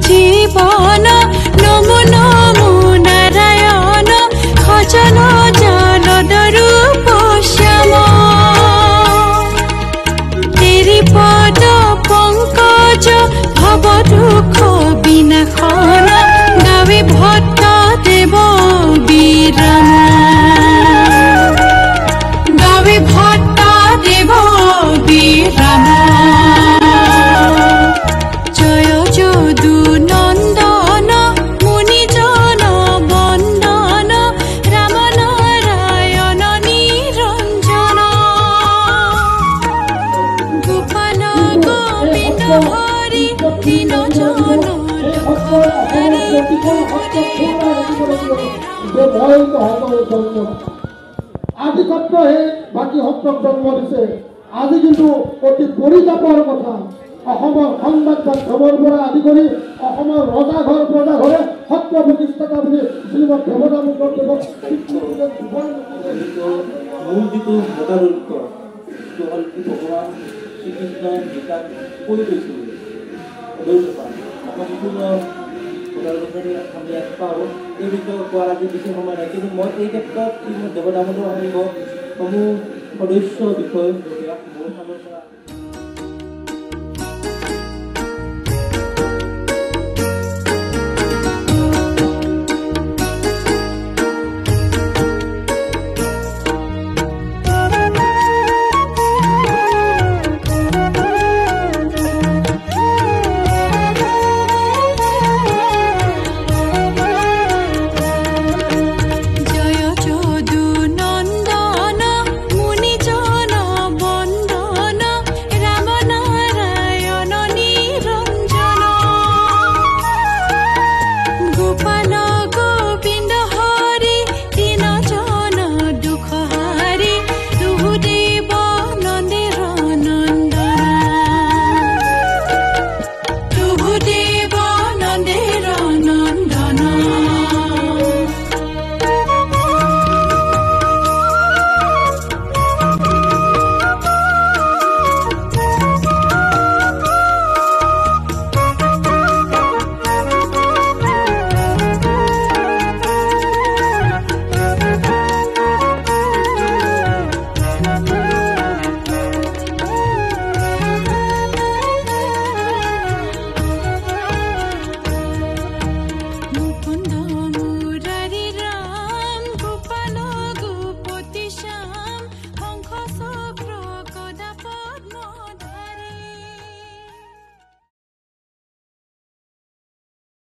জীবন নমো নমো নারায়ণ খচল জলদরু পশ্যাম তেরি পদ পঙ্কজ ভব দুঃখ বিনাশন গাবে ভট্ট দেব বিরাম গাবে ভট্ট দেব বিরাম জয় যদু নন্দন মুনিজন বন্দন রাম নারায়ণ নিরঞ্জন গোপাল গোবিন্দ হরি দীনজন আজি সত্ৰহে বাকী সত্ৰক জন্ম দিছে। আজি কিন্তু অতি পৰিতাপৰ কথা অসমৰ সংবাদ মাধ্যমৰ পৰা আদি কৰি অসমৰ ৰজাঘৰ প্ৰজাঘৰে সত্ৰ প্ৰতিষ্ঠাতা বুলি শ্ৰীমদ দেৱতা মুখদেৱক মূল যিটো মতাদৰ্শ সেইটো হ'ল কি ভগৱান শ্ৰীকৃষ্ণ গীতাত কৈ গৈছিল আমাৰ বিভিন্ন মতাদৰ্শখিনি আমি ইয়াত পাওঁ। এই বিষয়ে কোৱাৰ আজি বেছি সময় নাই, কিন্তু মই এই ক্ষেত্ৰত শ্ৰীমদ দেৱদামোদৰ সংঘ সমূহ সদস্য বিষয় মোৰ ফালৰ পৰা